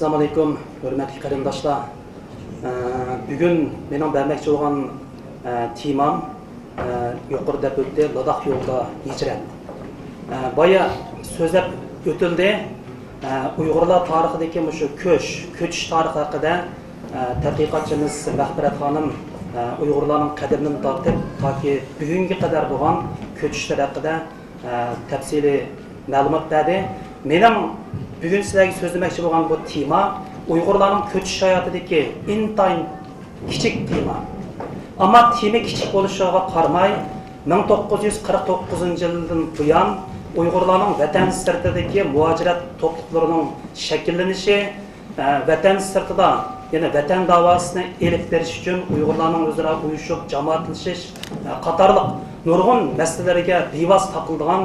Assalamu alaikum, hürmetli qarindoshlar. Bugun mening bermoqchi bo'lgan temam yuqorida o'tdi, Ladakh yo'lida hijrat. Boya so'zlab o'tildi. Uyg'urlar tarixidagi shu ko'chish tarixi haqida tadqiqotchimiz Bahbirat xonim Uyg'urlarning qadrini tortib, toki bugunga qadar bo'lgan ko'chishlar haqida tafsili ma'lumot berdi. Mening bugun sizlarga so'zlamoqchi bo'lgan bu tema Uyg'urlarning ko'chish hayotidagi intayin kichik tema. Ammo tema kichik bo'lishiga qaramay, 1949-yildan buyon Uyg'urlarning vatan sirtidagi muhojirat to'pliqlarining shakllanishi, vatan sirtida yana vatan davosini elib berish uchun Uyg'urlarning o'zaro uyushib jamoatlashish qatorliq nurg'un masalalarga bevos taqildigan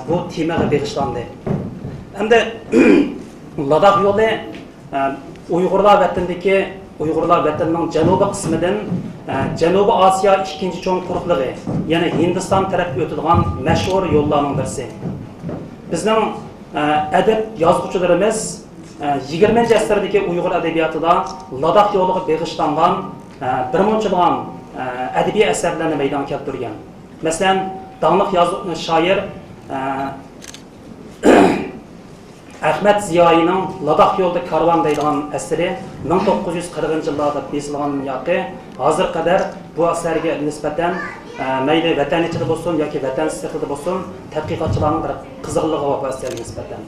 bu temaga bag'ishlandi. Hamda Ladakh yo'li Uyg'urlar vatanning janubiy qismidan Janubiy Osiyo ikkinchi cho'ng quruqligi, ya'ni Hindiston tarafga o'tilgan mashhur yo'llarning birisi. Bizning adab yozuvchilarimiz 20-asrdagi Uyg'ur adabiyotida Ladakh yo'liga bag'ishlangan bir munchadan adabiy asarlarni maydonga keltirgan. Masalan, danglik shoir Ahmad Ziyoining Ladakh yo'lida karvon deydigan asari 1940-yillarda besilgan yoki hozir qadar bu asarga nisbatan mayli vatan ichida bo'lsin yoki vatan sirtida bo'lsin tadqiqotchilarning bir qiziqligi bor bu asarga nisbatan.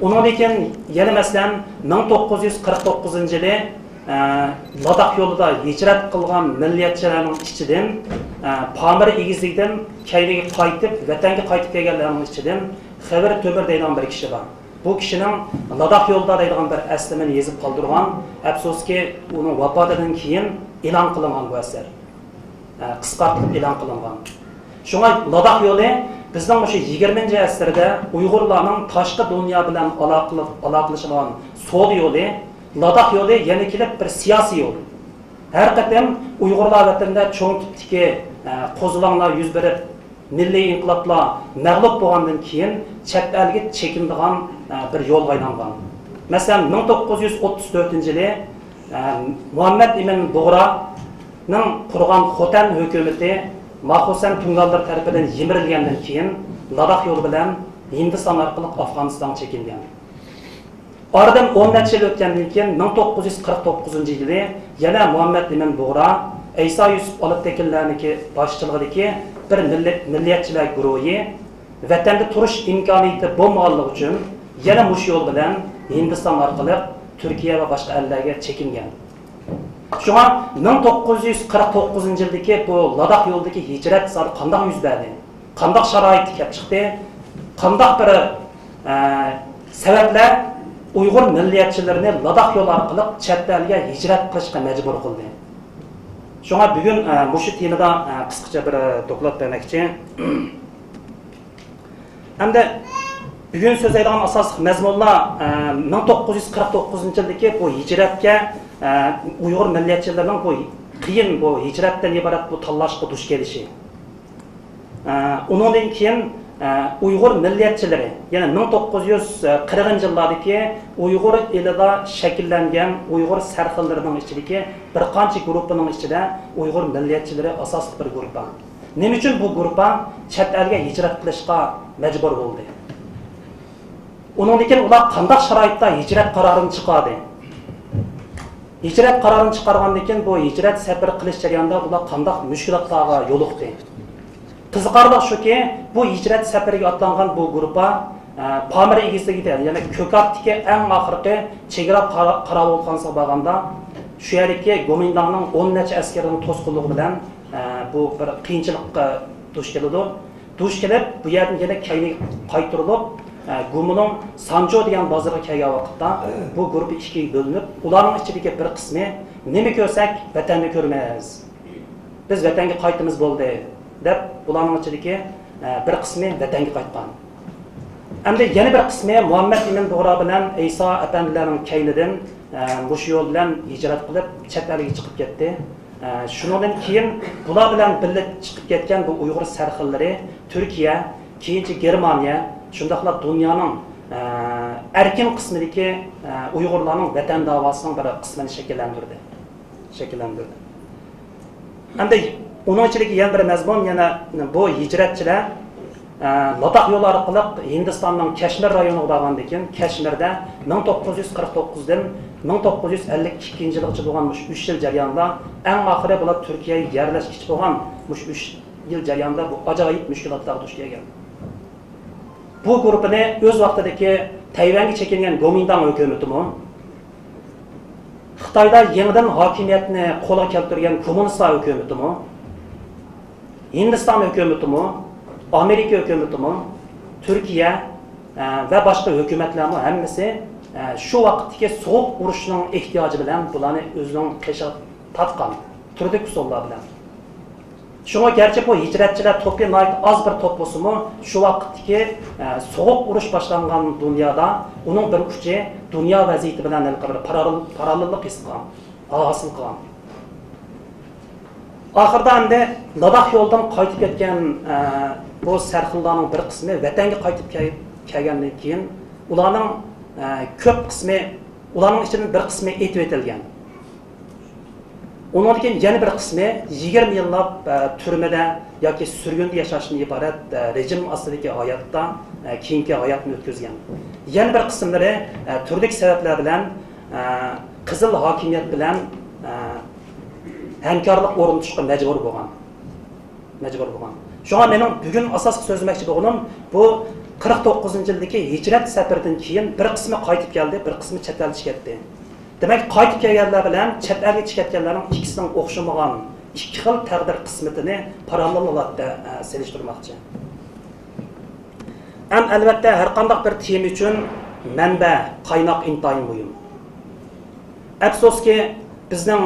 Undan keyin yana masalan 1949-yili Ladakh yo'lida hijrat qilgan milliyatchilarning ichidan Pamir egizlikdan kayliga qaytib, vatanga qaytib kelganlarning ichidan Xabar To'mir deydigan bir kishi bor. Bu kishining Ladakh yo'lida deydigan bir aslimini yozib qoldirgan, afsuski uning vafotidan keyin e'lon qilingan bu asar. Qisqartirib e'lon qilingan. Shunga Ladakh yo'li bizning o'sha 20-asrda Uyg'urlarning tashqi dunyo bilan aloqalashgan savdo yo'li, Ladakh yo'li yana kelib bir siyosiy yo'l. Har qatam Uyg'urlar vatanda cho'ng tipdagi qo'zg'olonlar yuz berib, milliy inqiloblar mag'lub bo'lgandan keyin chet elga chekindigan bir yo'lga aylangan. Masalan, 1934-yili Muhammad Ibn Bug'raning qurgan Xotan hukumati Mahsusan Tungallar tarafidan yemirilgandan keyin Ladakh yo'li bilan Hindiston orqali Afg'onistonga chekingan. Oradan 10 necha yil o'tgandan keyin 1949-yili yana Muhammad Ibn Bug'ra Aysa Yusuf Olibtekinlarniki boshchiligidagi bir milliyatchilar guruhi vatanda turish imkoniyati bo'lmaganligi uchun yana mush yo'l bilan Hindiston orqali Turkiya va boshqa ellarga chekingan. Shunga 1949-yildagi bu Ladakh yo'lidagi hijrat zor qanday yuz berdi? Qanday sharoit kelib chiqdi? Qanday bir sabablar Uyg'ur milliyatchilarini Ladakh yo'li orqali chet elga hijrat qilishga majbur qildi? Şuna bugün bu temada kısaca bir doklad vermekçi. Hem de bugün söz edilen asas mezmunlar 1949-yildagi bu hicratga Uyg'ur milliyatchilarining bu qiyin bu hicratdan iborat bu tanlashga duch kelishi. Undan keyin Uyg'ur milliyatchilari, ya'ni 1940-yillardagi Uyg'ur elida shakllangan Uyg'ur sarxillarining ichidagi bir qancha guruhning ichida Uyg'ur milliyatchilari asosli bir guruh. Nima uchun bu guruh chet elga hijrat qilishga majbur bo'ldi? Undan keyin ular qanday sharoitda hijrat qarorini chiqardi? Hijrat qarorini chiqargandan keyin bu hijrat safar qilish jarayonida ular qanday mushkulotlarga yo'liqdi? Qiziqarli shuki, bu hijrat safariga otlangan bu guruhga Pamir egizligida, ya'ni Ko'katdagi eng oxirgi chegara qarovulxonasiga borganda, shu yerdagi Gomindangning 10 necha askarining to'sqinligi bilan bu bir qiyinchilikqa duch keladi. Duch kelib, bu yerdan yana qaytirilib, Gumining Sanjo degan bozorga kelgan vaqtda bu guruh ikkiga bo'linib, ularning ichidagi bir qismi nima ko'rsak, vatanni ko'rmaymiz. Biz vatanga qaytimiz bo'ldi deb bularning ichidagi bir qismi vatanga qaytgan. Endi yana bir qismi Muhammad Ibn Bug'ra bilan Aysa apandilarning kaynidan bu yo'l bilan hijrat qilib chet elga chiqib ketdi. Shundan keyin bular bilan birga chiqib ketgan bu Uyg'ur sarxillari Turkiya, keyinchi Germaniya, shundaqla dunyoning erkin qismidagi Uyg'urlarning vatan davosining bir qismini shakllantirdi. Endi onun ichidagi yana bir mazmun yana bu hijratchilar Ladakh yo'li orqali Hindistonning Kashmir rayoniga borgandan keyin Kashmirda 1949 dan 1952 yilgacha bo'lgan 3 yil jarayonida eng oxiri bular Turkiyaga yerlashgich bo'lgan 3 yil jarayonida bu ajoyib mushkulotlarga duch kelgan. Bu guruhni o'z vaqtidagi Tayvanga chekingan Kuomintang hukumatimi, Xitoyda yangidan hokimiyatni qo'lga keltirgan kommunistlar hukumatimi, Hindiston hukumatimi, Amerika hukumatimi, Turkiya va boshqa hukumatlarning hammasi shu vaqtdagi so'q urushning ehtiyoji bilan bularni o'zining qishib tatgan turli usullar bilan. Şuna gerçi bu hicretçiler toplum az bir top olsunmu, şu vakitteki soğuk uruş başlangan dünyada onun bir uçu dünya vaziyeti bilen paralellik istiqam, hasıl kılan. Ahırda hem de Ladakh yoldan qaytib ketken bu serxillarning bir kısmı vatanga qaytib kelgandan keyin ularning ko'p qismi, ularning ichidan bir qismi etib etilgan. Onun için yeni bir kısmı 20 yıllab türmede yoki sürgünde yaşashdan ibaret rejim astidagi hayatda keyingi hayatni o'tkazgan. Yeni bir kısımları turli sebepler bilan qizil hokimiyat bilan hamkorlik o'rnatishga majbur bo'lgan. Şuna mening bugun asosiy so'zlamoqchi bo'lganim bu 49-yildagi hijrat safaridan keyin bir qismi qaytib keldi, bir qismi chet elga ketdi. Demek qaytib kelganlar bilan chet elga chiqayotganlarning ikkisining o'xshamagan ikki xil taqdir qismatini parallel holatda selishtirmoqchi. Ham albatta har qanday bir tema uchun manba, qaynoq intayin muhim. Afsuski bizning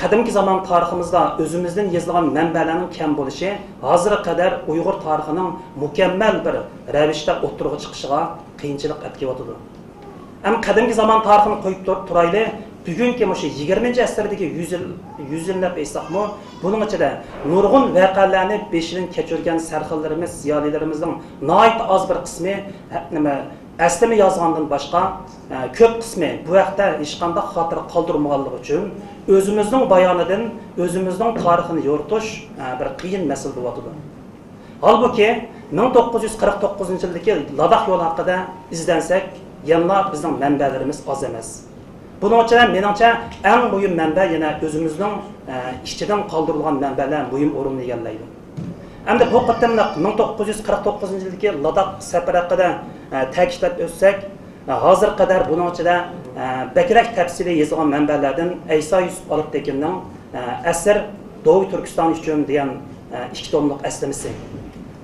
qadimgi zamon tariximizda o'zimizdan yozilgan manbalarning kam bo'lishi hozirga qadar Uyg'ur tarixining mukammal bir ravishda o'tirg'i chiqishiga qiyinchilik etkiyotidir. Hem qadimgi zaman tarixini qo'yib turayli, bugungi o'sha 20-asrdagi 100 yillab esaqmi, buning ichida nurg'un voqealarni beshidan kechirgan sarxillarimiz, ziyolilarimizning nihoyat az bir qismi aslini yozgandan boshqa ko'p qismi bu vaqtda hech qanday xotir qoldirmaganligi uchun o'zimizning bayonidan o'zimizning tarixini yoritish bir qiyin masala bo'lyapti. Halbuki 1949-yildagi Ladakh yo'li haqida izlansak, yanlar bizning manbalarimiz az emas. Bunun için menimcha eng muhim manba yana o'zimizning ichidan qoldirilgan manbalar muhim o'rinni egallaydi. Endi bu qatimliq 1949-yildagi Ladakh safari haqida ta'kidlab o'tsak, hozir qadar buning ichida bakrak tafsiliy yozilgan manbalardan Aysa Yusuf Olibtekinning asr Doğu Turkiston uchun degan 2 tomlik aslimasi.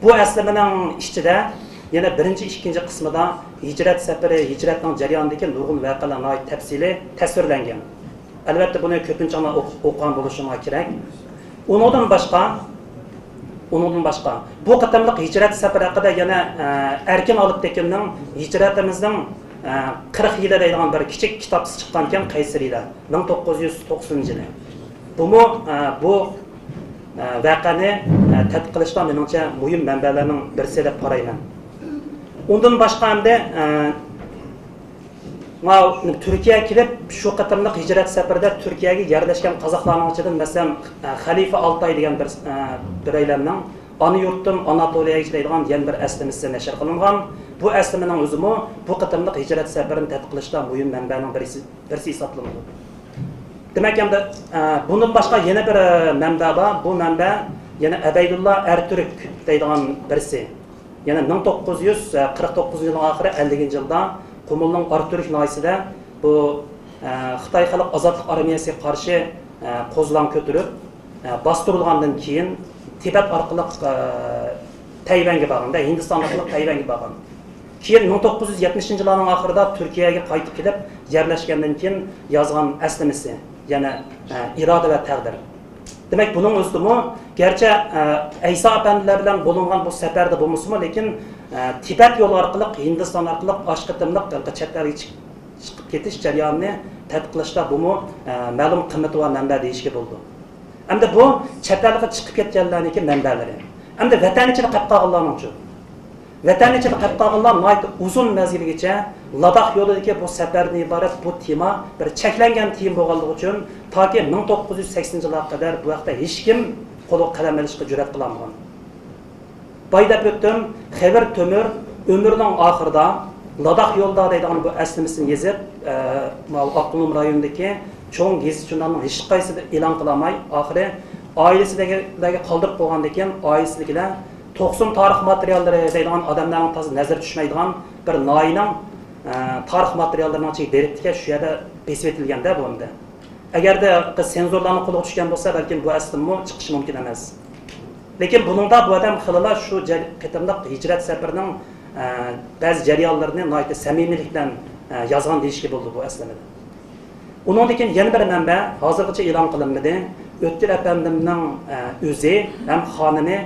Bu aslimining ichida yana birinchi, ikkinchi qismida hijrat safari, hijratning jarayonidagi nurg'un voqealar nihoyat tafsili tasvirlangan. Albatta buni ko'pincha o'qigan bo'lishim kerak. Undan boshqa bu qatamliq hijrat safari haqida yana Erkin Olibtekinning hijratimizning 40 yili deydigan bir kichik kitob chiqqan ekan Qaysariyda 1990-yili. Bu voqeani tadqiq qilishda menimcha muhim manbalarning birisi deb qarayman. Ondan başqa hamda Türkiye'ye kelib shu qatimliq hijrat safarida Turkiyaga yerlashgan qozoqlarning ichidan masalan Xalifa Altay degan bir aylanning ana yurtdan Anatoliyaga deydigan yana bir aslimasi nashr qilingan. Bu aslimaning o'zimi bu qatimliq hijrat safarini tadqiq qilishda muhim manbaning birisi hisoblanadi. Demak hamda bundan boshqa yana bir manba bor. Bu manba yana Abaydullah Ertürk deydigan birisi. Yani 1949 yılın ahiri 50. yılda Qumulning Artürk nayisida bu Xitoy Xalq Ozodlik armiyasiga qarshi qo'zg'olon ko'tarib bostirilgandan keyin Tibet orqali Tayvanga borganda, Hindiston orqali Tayvanga borgan. Keyin 1970-yillarning oxirida Turkiyaga qaytib kelib, yerlashgandan keyin yozgan aslimasi, yana iroda va taqdir. Demek bunun özümü, gerçi Aysa efendiler bilen bulungan bu seferde bulmuşmu, lekin Tibet yolu arkalık, Hindistan arkalık, aşkıtımlık, çetlerge çıkıp ketiş jarayonini tadqiqlashda bu ma'lum qiymati va manba deyishga bo'ldi. Hamda bu chet elga chiqib ketganlarniki manbalari. Hamda vatan ichida qolib qolganlar uchun. Vatan ichida qolib qolganlar uzun mezgilgacha Ladakh yo'lidagi bu safardan iborat bu tema bir cheklangan tema bo'lganligi uchun toki 1980-yillarga qadar bu vaqtda hech kim qo'l qalam ilishga jur'at qilmagan. Baydab o'tdim, Xever Tömür ömrünün oxirida Ladakh yo'lida deydigan bu aslimisini yezib, Avtonom rayonidagi cho'ng gezi jurnalining hech qaysida e'lon qilamay, oxiri oilasidagilarga qoldirib qo'ygandan keyin oilasidagilar 90 tarix materiallari deydigan odamlarning to'g'ri nazar tushmaydigan bir noyining tarix materiallarining ichiga beribdiki, shu yerda besib etilganda bu endi. Agarda senzorlarning qo'liga tushgan bo'lsa, balkim bu aslimmi chiqishi mumkin emas. Lekin buningda bu odam xilala shu qitimliq hijrat safarining ba'zi jarayonlarini nihoyatda samimiylik bilan yozgan deyishga bo'ldi bu aslimida. Undan keyin yana bir manba hozirgacha e'lon qilinmadi. O'tkir apandimning o'zi ham xonimi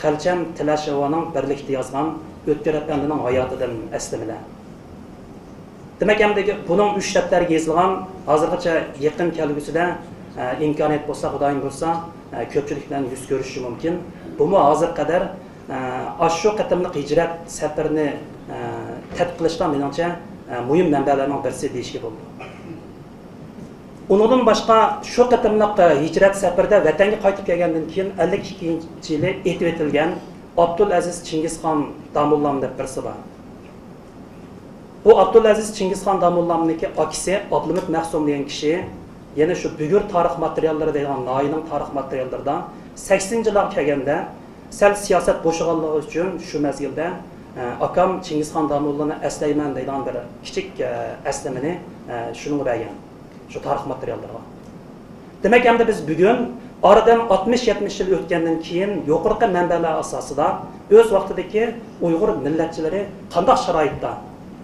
Xalcham Tilashovaning birlikda yozgan O'tkir apandining hayotidan aslimida. Demak, hamdagi buning 3 daftarga yozilgan hozirgacha yaqin kelgusida imkoniyat bo'lsa, Xudoyim bo'lsa, ko'pchilik bilan yuz ko'rishi mumkin. Bumi hozir qadar shu qatimliq hijrat safarini tadqiq qilishdan menimcha muhim manbalarning birisi deyishga bo'ladi. Undan boshqa shu qatimliq hijrat safarida vatanga qaytib kelgandan keyin 52-yili etib etilgan Abdulaziz Chingizxon Damullam deb birisi bor. Bu Abdulaziz Chingizxon Damullamniki akisi Abdulmut Mahsum degan kishi yana shu bugur tarix materiallari degan noyining tarix materiallaridan 80-yillarga kelganda sal siyosat bo'shig'anligi uchun shu mezgilda akam Chingizxon Damullani eslayman degan bir kichik eslamini shuni bergan. Şu tarix materiallarga. Demek hem de biz bugün aradan 60-70 yıl o'tgandan keyin yuqorqi manbalar asosida o'z vaqtidagi Uyg'ur millatchilari qanday sharoitda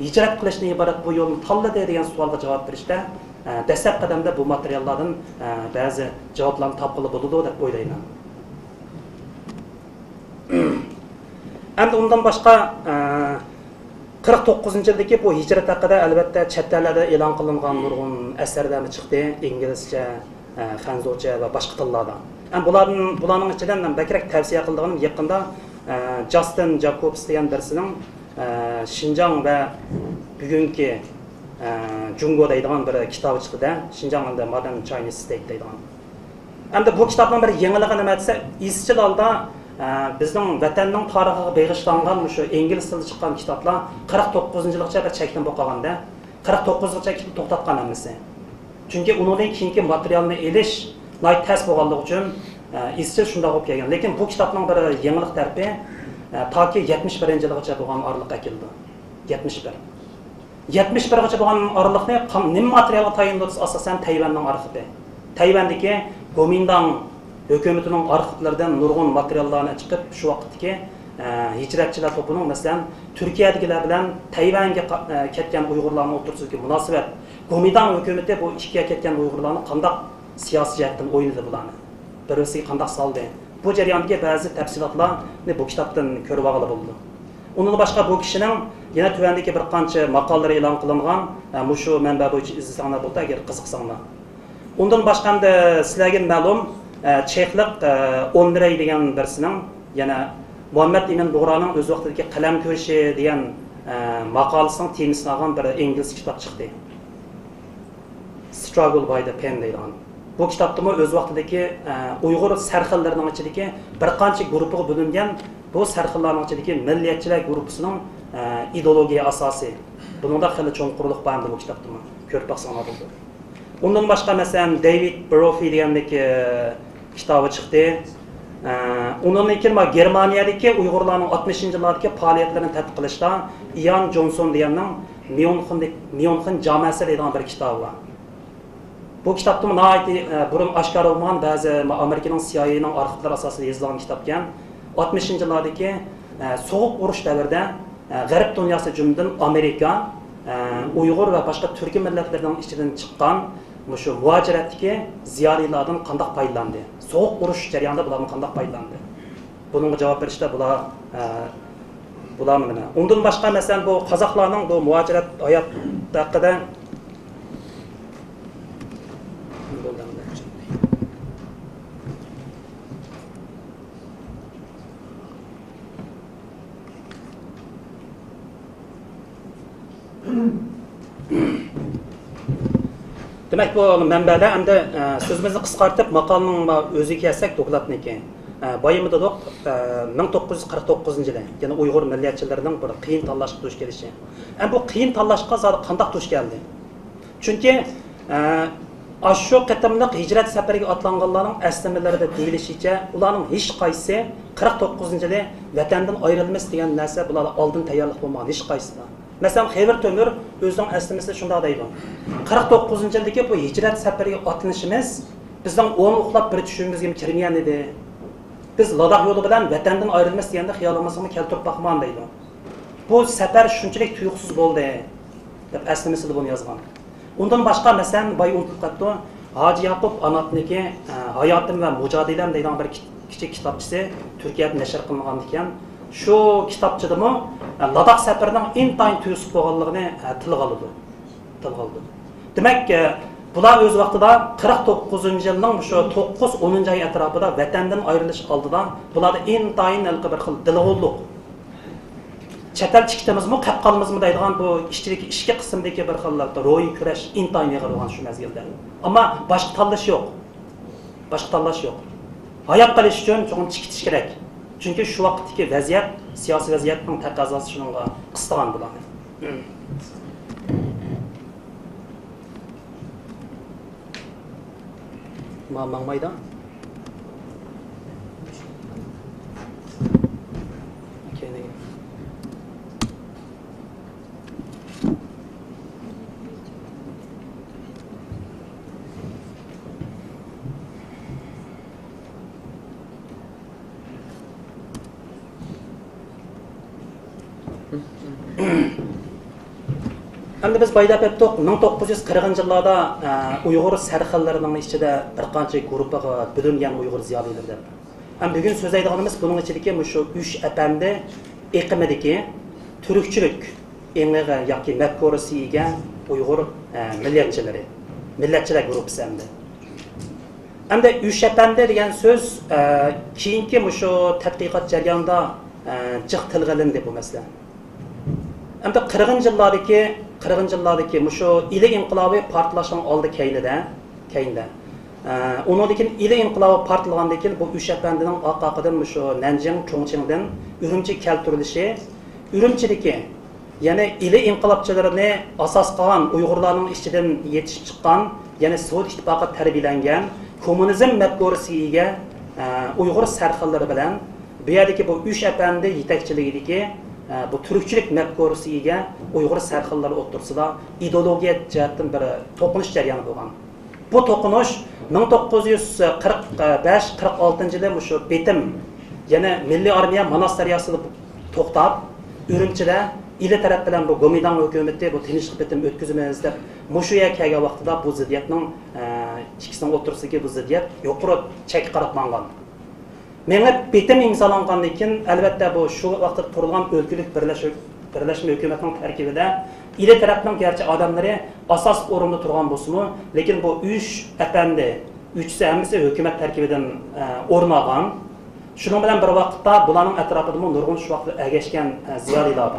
hijrat qilishni iborat bu yo'lni tanladi degan savolga javob berishda dastlab qadamda bu materiallardan ba'zi javoblarni topqili bo'ladi deb o'ylayman. Endi undan boshqa 49-yildagi bu hijrat haqida albatta chet ellarda e'lon qilingan nurg'un asarlar chiqdi, inglizcha, xanzurcha va boshqa tillarda. Bularning ichidan bakrak tavsiya qildiganim yaqinda Justin Jacobs degan birisining Xinjiang va bugungi Jungo deydigan bir kitobi chiqdi. Xinjiang and the Modern Chinese State deydigan. Endi bu kitobning bir yangiligi nima desa, izchil holda bizning vatanning tarixiga bag'ishlangan shu ingliz tilida chiqqan kitoblar 49-yilgacha bir cheklanib qolganda 49gacha to'xtatgan hammasi. Chunki undan keyingi materialni elish nihoyat tez bo'lganligi uchun izchil shunday bo'lib kelgan. Lekin bu kitobning bir yangilik tarafi toki 71-yilgacha bo'lgan oraliqqa keldi. 71. 71gacha bo'lgan oraliqni nima materialga tayinladi asosan Tayvanning arxivi. Tayvandagi Kuomintang hökumetining arxivlaridan nurg'un materiallarni chiqib, shu vaqtdagi hijratchilar to'pining masalan Turkiyadagilar bilan Tayvanga ketgan Uyg'urlarning o'rtasidagi munosabat, Kuomintang hukumati bu ikkiga ketgan Uyg'urlarni qanday siyosiy jihatdan o'ynadi bularni, birisiga qanday soldi. Bu jarayondagi ba'zi tafsilotlarni bu kitobdan ko'rib olg'ili bo'ldi. Undan boshqa bu kishining yana tuvandagi bir qancha maqolalari e'lon qilingan, shu manba bo'yicha izlasanglar bo'lsa, agar qiziqsanglar. Undan boshqa ham sizlarga ma'lum Chexlik Ondrey degan birisining yana Muhammad Emin Bug'roning o'z vaqtidagi qalam ko'rishi degan maqolasining temisini olgan bir ingliz kitob chiqdi. Struggle by the Pen deydigan. Bu kitobda o'z vaqtidagi Uyg'ur sarxillarining ichidagi bir qancha guruhga bo'lingan bu sarxillarning ichidagi milliyatchilar guruhining ideologiya asosi. Buningda xili cho'nqurlik bor bu kitobda. Ko'rib baqsanglar bo'ldi. Undan boshqa masalan David Brophy degandagi kitobi chiqdi. Undan keyin Germaniyadagi Uyg'urlarning 60-yillardagi faoliyatlarini tadqiq qilishda Ian Johnson deganning Mionxin jamasi degan bir kitobi bor. Bu kitobda nihoyatda burun oshkor bo'lgan ba'zi Amerikaning CIA'ning arxivlari asosida yozilgan kitob ekan. 60-yillardagi sovuq urush davrida G'arb dunyosi jumladan Amerika, Uyg'ur va boshqa turk millatlarining ichidan chiqqan shu muajiratdagi ziyolilardan qanday foydalandi? Sovuq urush jarayonida bulardan qanday foydalandi? Bunga javob berishda bular nima? Undan boshqa masalan bu qozoqlarning bu muajirat hayot haqida Demek bu mənbədə həm də sözümüzü qısqartıb maqalının özüge gəlsək dokladniki. Bayımı dedik 1949 yılı, yani Uyghur milliyetçilerinin bir qiyin tanlaşqa duş gelişi. Bu qiyin tanlaşqa zaten qandaq duş geldi. Çünkü aşşu qatımlıq hicret səfəriga atlanğanların əslimələrində deyilishicha, ularning hech qaysi 49 yılı vatandan ayrılmış degan narsa bularga oldin tayyorlik bo'lmagan hech qaysi. Mesela Xevir Tömür özünün əsliməsi şunda deydi. 49 yıldaki bu hicret səfəriga atlanışımız bizden onu uxlab bir düşümüzge kirmeyen idi. Biz Ladakh yolu bilan vatandan ayrılmış deganda xiyolimizni keltirib baxman deydi. Bu səfər shunchalik tuyuqsiz bo'ldi deb əsliməsi bunu yazgan. Ondan başqa məsələn bay unutub qatdı. Hacı Yaqub Anatniki Hayatım ve Mücadilem deyilən bir kiçik kitapçısı Türkiye'de nəşr qılınğan ekan. Şu kitapçıda mı Ladakh səfərinin intayın tuyuqsiz bolğanlığını tilgə aldı. Demek ki bular öz vaqtida 49 yılның şu 9-10 ay etrafında vatandan ayrılış aldıdan bularda intayın bir xil dilg'ulluq. Çetel çıktığımız mı, kapkalımız mı deydiğen bu işki kısımdaki bir xillarda ro'yi kurash intayın yig'ir bo'lgan shu mezgilda. Ama başka tanlash yok. Başka tanlash yok. Hayat qilish uchun cho'qim chikitish kerak. Çünkü şu vaqtdagi vaziyat, siyosiy vaziyatning taqozosi shunga qistagan bo'ladi. Mangmayda. Endi biz baydap ettik 1940 yıllarda Uyghur sərxillərinin içində bir qancha gruppaga bölünген Uyghur ziyolilar deb. Bugün söz aytganimiz bunun içindeki şu 3 əpəndi eqimidagi türkçülük emliği yoki mafkurasiga ega Uyghur millatchilar guruhi hamda. Hamda 3 əpəndi degan söz keyingi şu tadqiqot jarayonida jiq tilga ilindi bu masala. Hamda 40 yıllardaki şu ili inqilobi partlaşının oldi keyinde. Onundakin ili inqilobi partlagandan keyin bu 3 əpəndining aqaqidan şu Nanjing, Chongqingdan Ürümçi keltirilişi, Ürümçidagi yani ili inqilobchilarini asos qilgan Uyg'urlarning ichidan yetishib chiqqan, yani Sovet ittifoqi tarbiyalangan kommunizm mafkurasiga Uyg'ur sarxillari bilan bu yerdagi bu 3 əpəndi yetakchiligidagi bu Türkçülük mafkurasiga Uyg'ur sarxillari o'rtasida ideologiya jihatdan bir to'qinish jarayoni bo'lgan. Bu to'qinish 1945-46 yılı şu Betim, yani Milli Armiya Manas Deryası'nda to'xtab, Ürümçide ili taraf bilan bu Gomidan hükümeti bu tinchlik bitim o'tkazamiz deb mushuya kelgan vaqtida bu ziddiyatning ikkisining o'rtasidagi bu ziddiyat yuqori chek qarab mangan. Meni Betim imzolangandan keyin albatta bu shu vaqtda qurilgan o'lkalik birlashma hukumatining tarkibida ili tarafning gerçi adamları asas o'rinda turgan bo'lsa-mu, lekin bu 3 əpəndi, 3'si hammasi hukumat tarkibidan o'rin olgan. Shuning bilan bir vaqtda bularning atrofida nurg'un shu vaqtda agashgan ziyolilar.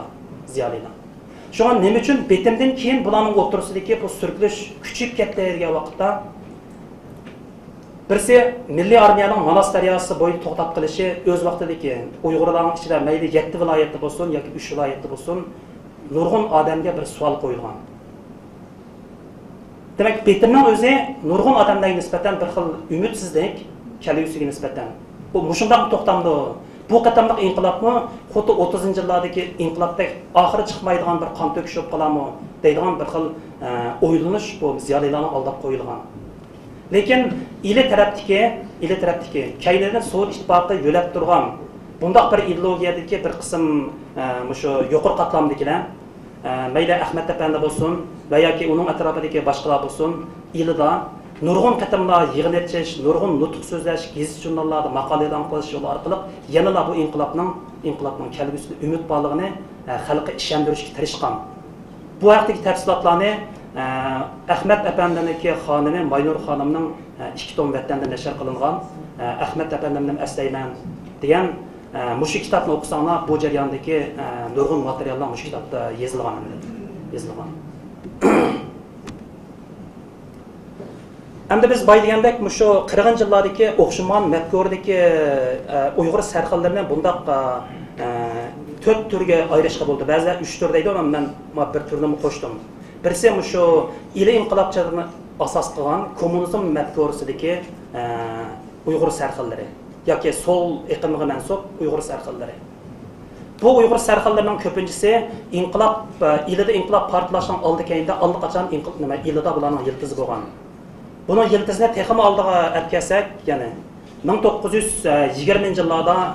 Şuna nima uchun Betimdan keyin bularning o'rtasidagi bu surkilish kuchayib ketdi degan vaqtda birisi Milliy Armiyaning Manas daryosi bo'yida to'xtab qilishi o'z vaqtidagi Uyg'urlarning ichida mayli 7 viloyatda bo'lsin yoki 3 viloyatda bo'lsin nurg'un odamga bir savol qo'yilgan. Demek Betimning o'zi nurg'un odamlarga nisbatan bir xil umidsizlik kelgusiga nisbatan bu mushundaq to'xtamdi. Bu qatamliq inqilobmi xuddi 30-yillardagi inqilobdek oxiri chiqmaydigan bir qon to'kish bo'lib qolarmi deydigan bir xil o'ylanish bu ziyolilarni aldab qo'yilgan. Lekin ili tarafdagi kaylardan Sovet ittifoqi yo'lab turgan bundaq bir ideologiyadagi bir qism shu yuqori qatlamdagilar mayli Ahmad Apandi bo'lsin va yoki uning atrofidagi boshqalar bo'lsin, ilida nurg'un qatamlar yig'in etish, nurg'un nutq so'zlash, gazet jurnallarda maqola e'lon qilish yo'li orqali yanada bu inqilobning kelgusida umid borligini xalqqa ishontirishga tirishgan. Bu haqdagi tafsilotlarni Ahmad Apandiniki xonimi Maynur xonimning 2 tom vatanda nashr qilingan Ahmad Apandimni aslayman degan mushu kitobni o'qisanglar bu jarayondagi nurg'un materiallar mushu kitobda yozilgan. Endi biz baydegandek şu 40 yillardagi o'xshagan mafkurdagi Uyg'ur sarxillarni bundaq 4 turga ayrışqa bo'ldi. Ba'zilar 3 tur deydi, ama men bir turni qo'shdim. Birisi şu ili inqilobchilarni asos qilgan kommunizm mafkurasidagi Uyg'ur sarxillari yoki sol iqimiga mansub Uyg'ur sarxillari. Bu Uyg'ur sarxillarining ko'pinchisi inqilob ilida inqilob portlashning oldi keyinda allaqachon ilida bularning yildizi bo'lgan. Bunun yıldızını texim aldığı erkesak, yani 1920 yıllarda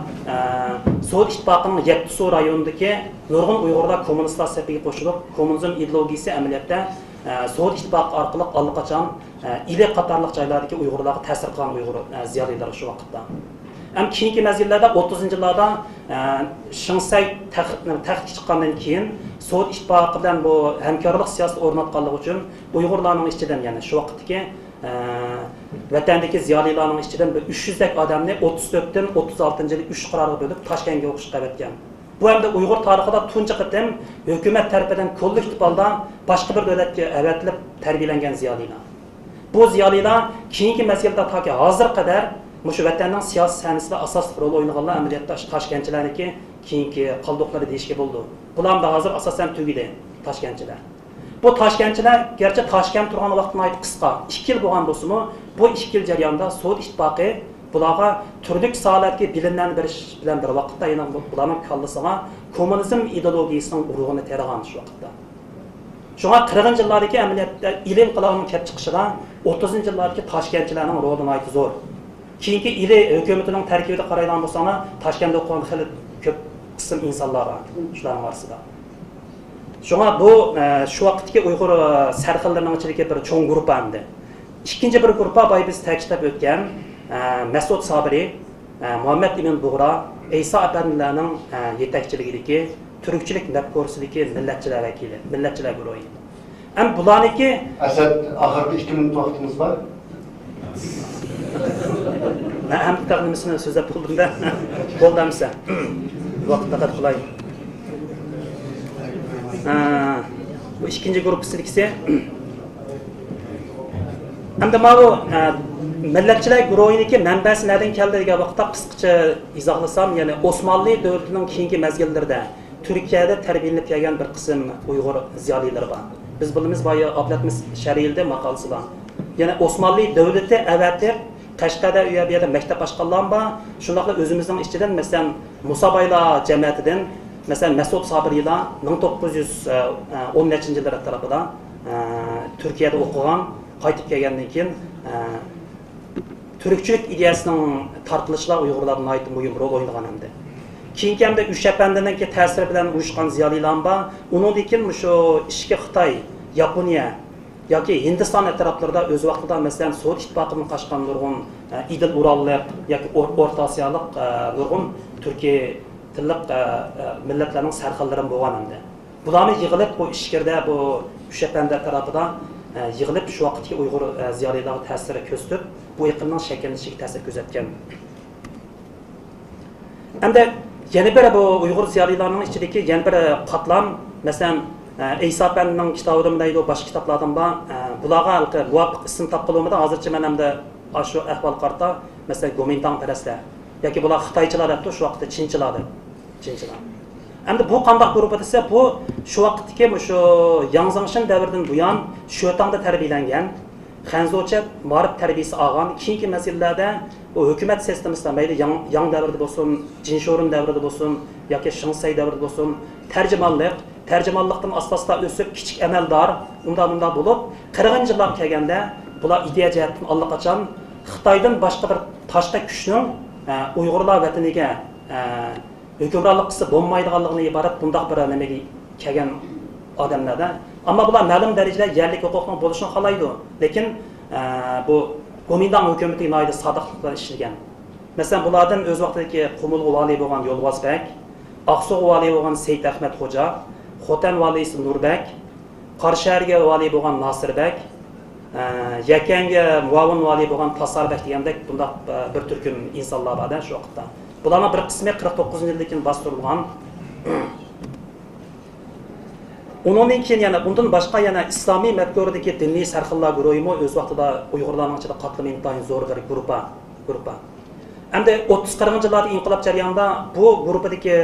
Sovet İttifakı'nın 7 Su rayonundaki nurgun Uygurlar komünistler sepiga qo'shilib, kommunizm ideologiyasi amaliyotda Sovet İttifakı orqali allaqachon ili qatorliq joylardagi Uygurlarga ta'sir qilgan Uyg'ur ziyolilar shu vaqtda. Ham keyingi mezgillarda 30-yillarda Shinsay taxtga chiqqandan keyin Sovet İttifakı bilan bu hamkorlik siyosati o'rnatganligi uchun Uyg'urlarning ichidan, ya'ni shu vaqtdagi vatandagi ziyolilarning ichidan 300 dak odamni 34dan 36-yili 3 qarorga bo'lib Toshkentga o'qishga qavatgan. Bu hamda Uyg'ur tarixida tunji qitim hukumat tarafidan kollektiv holda boshqa bir davlatga avatilib tarbiyalangan ziyolilar. Bu ziyolilar keyingi mezgilda toki hozir qadar mushu vatanning siyosiy sahnasida asosiy rol o'ynaganlar amaliyotda Toshkentchilarniki keyingi qoldiqlari deyishga bo'ldi. Bular da hozir asosan tugidi Toshkentchilar. Bu Toshkentchilar gerçi Toshkent turgan vaqtni aytib qisqa 2 yil bo'lgan bo'lsa-mu, bu 2 yil jarayonida Sovet İttifakı bularga turli sohalarga bilimlarni berish bilan bir vaqtda yana bularning kallasiga kommunizm ideologiyasining urug'ini tergan shu vaqtda. Shunga 40 yillardagi amaliyotda ilim qilaning kelib chiqishida 30 yillardagi Toshkentchilarning rolini aytib zo'r. Keyingi ili hukumatining tarkibida qaraydigan bo'lsanglar, Toshkentda o'qigan xil ko'p qism insonlar bor, shularning orasida. Şuna bu şu vaqtdagi Uyg'ur sarxillarining ichidagi bir cho'ng guruh endi. İkinci bir guruh bay biz ta'kidlab o'tgan Mas'ud Sabiri, Muhammad ibn Bug'ra, İsa apanlarning yetakchiligidagi turkchilik mafkurasidagi millatchilar vakili, millatchilar guruhi. Ham bularniki Asad oxirgi 2 minut vaqtimiz bor. Men ham taqdimisini so'zlab qo'ydim-da. Bo'ldimsa. Vaqt taqat qilay. Bu ikinci grup silkisi. Hem de bu milletçiler grubunun mənbəsi nereden keldi degan vaqtda qisqacha izohlasam, yani Osmanlı devletinin keyingi mezgillərdə Türkiye'de terbiyelenip kelgan bir qism Uyg'ur ziyolilar var. Biz bilimiz bayağı Abdülhamid Şəriyildə maqalası var. Yani Osmanlı devleti əvətdir Qashqada u yerda maktab ochganlar bor. Shundaqla o'zimizning ichidan masalan Musa Baylar jamiyatidan mesela Mas'ud Sabiriylar 1910-yillar tarafida Türkiye'de o'qigan, qaytib kelgandan keyin Türkçülük ideyasining tarqalishlar Uyg'urlarning aytib muhim rol o'ynagan endi. Keyingi hamda Ushapandan keyin ta'sir bilan uyushgan ziyolilar bor. Undan keyin shu ishga Xitoy, Yaponiya yoki Hindiston atroflarida o'z vaqtida masalan Sovet ittifoqining qaşqan nurg'un idil urallik yoki O'rta Osiyolik nurg'un Turkiya tillik millatlarning sarxillari bo'lgan endi. Bularni yig'ilib bu ishkirda bu Ushapanda tarafida yig'ilib shu vaqtdagi Uyg'ur ziyolilarga ta'siri ko'rsatib, bu iqlimning shakllanishiga ta'sir ko'rsatgan. Hamda yana bir bu Uyg'ur ziyolilarining ichidagi yana bir qatlam, masalan İsa Apanning kitobida deydi, boshqa kitoblardan bor. Bularga muvofiq ism topilmadi. Hozircha men hamda shu ahvol qarta, masalan Gomintang parastlar yoki bular Xitoychilar debdi, shu vaqtda Chinchilardir. Chinchilar. Endi bu qanday guruh desa, bu shu vaqtdagi shu Yangzangshin davridan buyon Sho'tangda tarbiyalangan, Xanzocha ma'rif tarbiyasi olgan, keyingi masalalarda bu hukumat sistemasida mayli Yang davrida bo'lsin, Jinshorin davrida bo'lsin yoki Shinsay davrida bo'lsin, tarjimonlikdan asosda o'sib kichik amaldor unda bo'lib 40-yillar kelganda bular ideya jihatdan allaqachon Xitoydan boshqa bir tashqi kuchning Uyg'urlar vataniga hukmronlik qilsa bo'lmaydiganligini iborat bundaq bir nimaga kelgan odamlarda. Ammo bular ma'lum darajada yerlik huquqning bo'lishini xohlaydi. Lekin bu Gomindang hukumatiga noida sodiqliklar ishlagan. Masalan, bulardan o'z vaqtidagi Qumul vali bo'lgan Yo'lbosbek, Aqsuq vali bo'lgan Seyit Ahmad Xo'ja, Xotan valisi Nurbek, Qarsharga vali bo'lgan Nosirbek, Yakanga muavin vali bo'lgan Tasarbek degandek bundaq bir turkum insonlar bor shu vaqtda. Bularning bir qismi 49-yildan keyin bostirilgan. Ondan keyin yana bundan boshqa yana islomiy mafkuradagi diniy sarxillar guruhimi o'z vaqtida Uyg'urlarning ichida qatlami intayin zo'r bir guruh. Endi 30-40 yillardagi inqilob jarayonida bu guruhdagi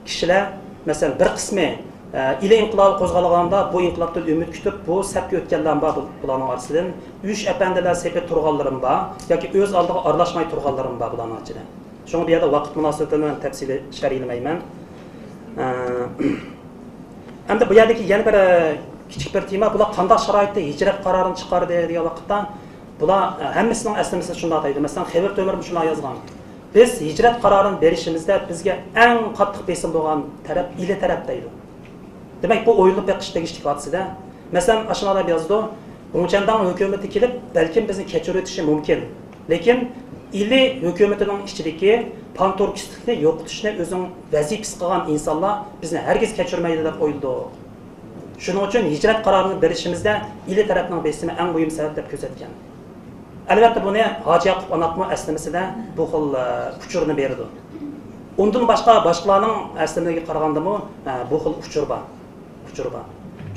kishilar, masalan, bir qismi ile inqilobi qo'zg'alganda bu inqilobdan umid kutib, bu sapga o'tganlar bor bularning orasidan. Uch apandilar sepi turganlarim bor yoki o'z oldiga aralashmay turganlarim bor bularning ichida. Shunga bu yerda vaqt munosabatini tafsili sharhlamayman. Endi bu yerdagi yana bir kichik bir tema, bular qanday sharoitda hijrat qarorini chiqardi degan vaqtda bular hammasining aslimasi shunday deydi. Masalan, Xabar To'mirim shunday yozgan. Biz hijrat qarorini berishimizda bizga eng qattiq besim bo'lgan taraf ile taraf deydi. Demak, bu o'yilib beqish tegishli hodisada. Masalan, ashunday yozdi. Bunchundan hukumatı kelib, balkim bizni kechirib o'tishi mumkin. Lekin ili hukumatining ichidagi panturkistlikni yo'qotishni o'zing vazifasi qilgan insonlar bizni hargiz kechirmaydi deb o'yladi. Shuning uchun hijrat qarorini berishimizda ili tarafning besimi eng muhim sabab deb ko'rsatgan. Albatta buni Hoji Yaqub Anaqmo aslamasida bu xil uchurni berdi. Undan boshqalarning aslimiga qaragandimi bu xil uchur bor.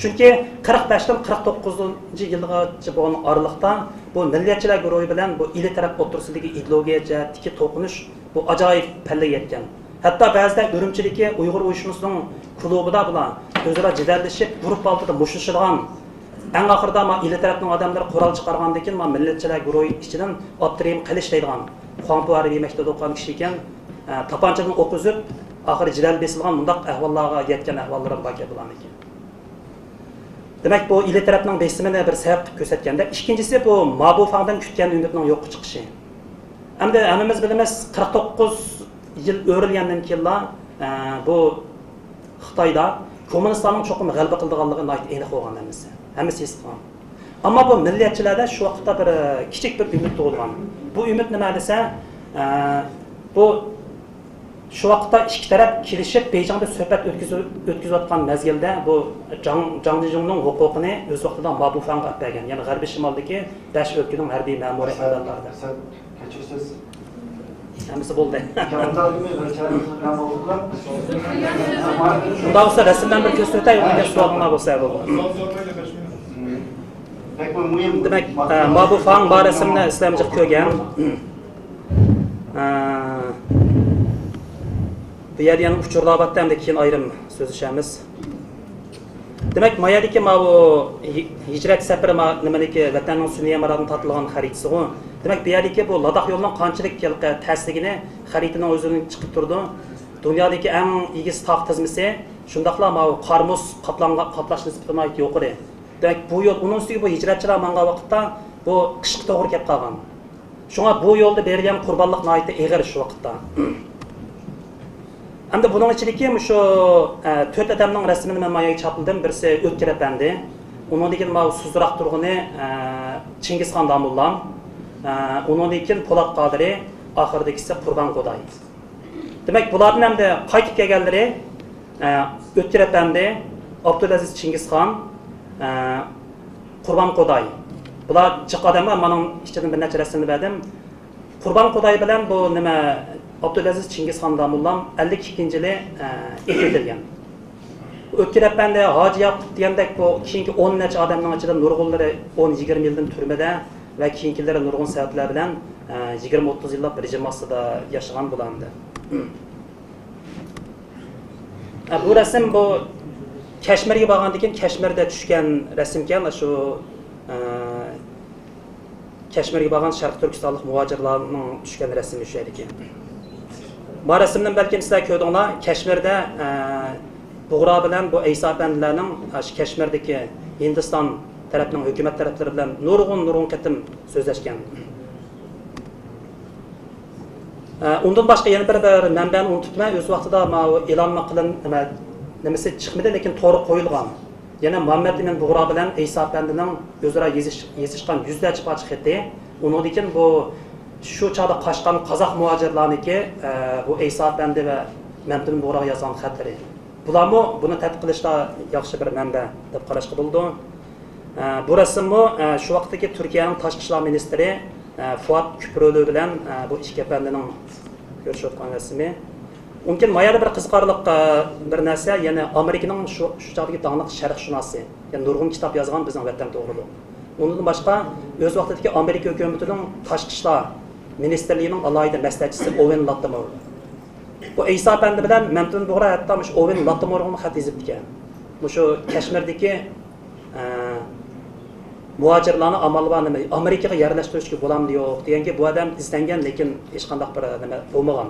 Chunki 45dan 49-yilgacha bo'lgan oralikda bu milliyatchilar guruhi bilan bu ili taraf o'tirsidagi ideologiyacha tiki to'qinish bu ajoyib palla yetgan. Hatto ba'zida Urumchidagi Uyg'ur uyushmasining klubida bular o'zaro jidallashib, guruh oldida mushishilgan. Eng oxirida ili tarafning odamlari qurol chiqargandan keyin milliyatchilar guruhi ichidan Abdurim Qilish deydigan Xonpuari maktabida o'qigan kishi ekan, tapanchadan o'q uzib, oxiri jidal besilgan mundaq ahvollarga yetgan ahvollarim bor bularniki. Demak, bu ili tarafning besimini bir sabab qilib ko'rsatganda, ikkinchisi bu Mabufangdan kutgan umidning yo'qqa chiqishi. Endi hammamiz bilamiz, 49 yil o'rilgandan keyin bu Xitoyda kommunistlarning cho'qim g'alaba qilganligini aniq bo'lgan hammasi. Hammasi his qilgan. Ammo bu milliyatchilarda shu vaqtda bir kichik bir umid tug'ilgan. Bu umid nima desa, bu shu vaqtda ikki taraf kelishib Beijingda suhbat o'tkazayotgan mezgilda bu Zhang Zhijingning huquqini o'z vaqtida Mabufangga olib bergan. Ya'ni G'arbiy shimoldagi 5 o'lkaning harbiy ma'muriy xodimlaridan. Kechirsiz. Hammasi bo'ldi. Unda Unda bo'lsa rasmdan bir ko'rsatay, unga savollar bo'lsa bo'ladi. Demak, Mabufang bu rasmni islomcha ko'rgan. Bu yerda yana uchurlarbatda hamda keyin ayrim so'zlashamiz. Demak, mayadagi bu hijrat safari nimaniki vatanning sun'iy marodini tortilgan xaritasi ku. Demak, bu yerdagi bu Ladakh yo'lining qanchalik ta'sirligini xaritaning o'zining chiqib turdi. Dunyodagi eng egiz tog' tizmasi shundaqla qarmus qatlash nisbatan yuqori. Demak, bu yo'l uning ustiga bu hijratchilar mangan vaqtda bu qishga to'g'ri kelib qolgan. Shunga bu yo'lda berilgan qurbonlik nihoyatda og'ir shu vaqtda. Endi buning ichidagi shu 4 odamning rasmini men mayaga chopildim. Birisi O'tkir apandi, undan keyin suzroq turg'ini Chingizxon Damullam, undan keyin Po'lat Qodiri, oxiridagisi Qurbon Qo'day. Demak, bularning hamda qaytib kelganlari O'tkir apandi, Abdulaziz Chingizxon, Qurbon Qo'day. Bular jiq odamlar, mening ichidan bir necha rasmni berdim. Qurbon Qo'day bilan bu nima Abdulaziz Chingizxon Damullam 52-yili etilgan. O'tkir apandi, Hoji Yaqub degandek bu keyingi 10 necha odamning ichida nurg'unlari 10-20 yildan turmada va keyingilari nurg'un sabablar bilan 20-30 yillab bir jamoasida yashagan bo'ladi. Bu rasm bu Kashmirga borgandan keyin Kashmirda tushgan rasm ekan, shu Kashmirga borgan Sharq Turkistonlik muhojirlarning tushgan rasmi shu edi. Bu rasmdan balkim sizlar ko'rdinglar, Kashmirda Bug'ro bilan bu Ayso apandilarning Kashmirdagi Hindiston tarafining hukumat taraflari bilan nurg'un qatim so'zlashgan. Undan boshqa yana bir manbani unutmay, o'z vaqtida e'lon nimasi chiqmadi, lekin to'g'ri qo'yilgan. Yana Muhammad ibn Bug'ro bilan Ayso apandining o'zaro yezishgan yuzlarcha parcha xati. Undan keyin bu shu chog'da Qashqar qozoq muhojirlarniki bu Ayso apandi va Muhammad ibn Bug'ro yozgan xatlari. Bularmi buni tadqiq qilishda yaxshi bir manba deb qarashga bo'ldi. Bu rasmni shu vaqtdagi Turkiyaning tashqi ishlar ministri Fuat Küprölü bilan bu ikki apandining ko'rishayotgan rasmi. Mümkün mayada bir qiziqarliq bir narsa, yani Amerikaning shu chog'dagi danglik sharqshunosi, yani nurg'un kitob yozgan bizning vatan to'g'rida. Undan boshqa o'z vaqtidagi Amerika hukumatining tashqi ishlar ministerligining alohida maslahatchisi Owen Lattimore. Bu İsa Efendi bilan Mamtun Bug'ra hatto shu Owen Lattimore'ga xat yozib ekan. Shu Kashmirdagi muhojirlarni amalga Amerikaga yerlashtirishga bo'lamdi yo'q deganga bu odam izlangan, lekin hech qanday bir nima bo'lmagan.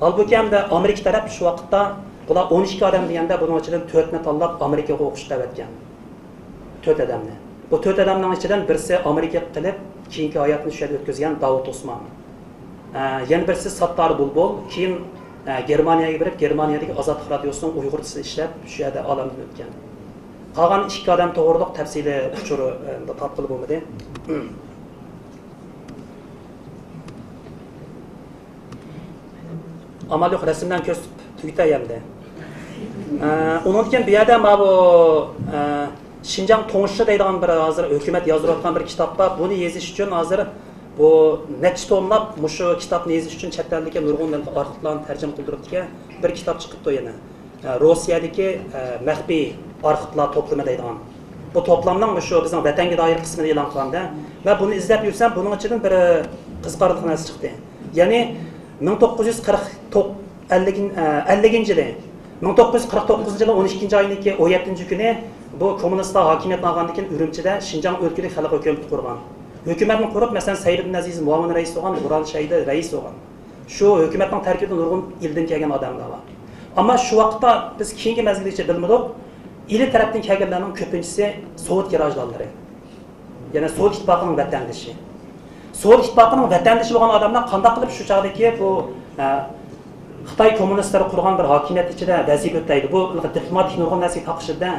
Halbuki hamda Amerika taraf shu vaqtda bular 12 odam deganda buning ichidan 4 ni tanlab Amerikaga o'qishga o'tgan. 4 odamni. Bu 4 odamning ichidan birisi Amerikaga qilib, keyingi hayotini shu yerda o'tkazgan Davud Osman. Yana birisi Sattar Bulbul, keyin Germaniyaga borib, Germaniyadagi Ozodlik radiosining Uyg'urchasini ishlab, shu yerda olamdan o'tgan. Qolgan 2 odam to'g'riliq tafsili uchuri topqilib bo'lmadi. Amal yo'q, rasmdan ko'rsatib tugitayamda. Undan keyin bu yerda mana bu Şinjan To'ng'ishchi deydigan bir hozir hukumat yozayotgan bir kitob bor. Buni yozish uchun hozir bu necha tomlab shu kitobni yozish uchun chet eldagi nurg'un arxivlarni tarjima qildiribdi. Bir kitob chiqibdi yana. Rossiyadagi maxfiy arxivlar to'plami deydigan. Bu to'plamning shu bizning vatanga doir qismini e'lon qilganda va buni izlab yursam buning ichidan bir qiziqarli narsa chiqdi. Ya'ni 1950-yili 1949 yılı 12. ayındaki 17. günü bu komünistler hakimiyetini algandan keyin Ürümçi'de Şinjan Өлкөлүк Халык Hökümeti kurgan. Hükümetini kurup mesela Sayyiddin Aziz Muavin reis olgan, Ural Şahidi reis olgan. Şu hükümetin terkibinde nurg'un ilden kelgan odamlar var. Ama şu vaqtda biz keyingi mezgilgacha bilmadik, ili tarafdan kelganlarning ko'pinchisi Sovet garajlari. Yani Sovet ittifoqining vatandoshi. Sovet ittifoqining vatandoshi bo'lgan odamlar qanday qilib shu chog'dagi bu Xitoy kommunistlari qurgan bir hakimiyat ichida vazifa o'taydi. Bu diplomatik nurg'un narsaga taqishida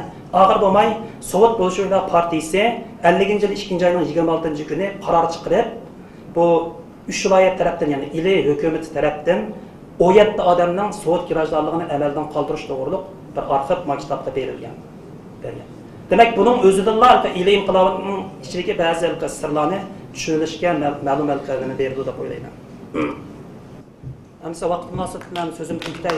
og'ir bo'lmay Sovet Bolsheviklar partiyasi 50-yil 2-oyning 26-kuni qaror chiqarib, bu 3 viloyat tarafdan, ya'ni ili hukumat tarafdan 17 odamning Sovet kirajlarligini amaldan qoldirish to'g'riliq bir arxiv maktabda berilgan. Demak, buning o'zidanlar ili inqilobining ichidagi ba'zi sirlarni tushunilishga ma'lumotlarni berdi deb o'ylayman. Amsa vaqt munosabati bilan so'zim tugtay.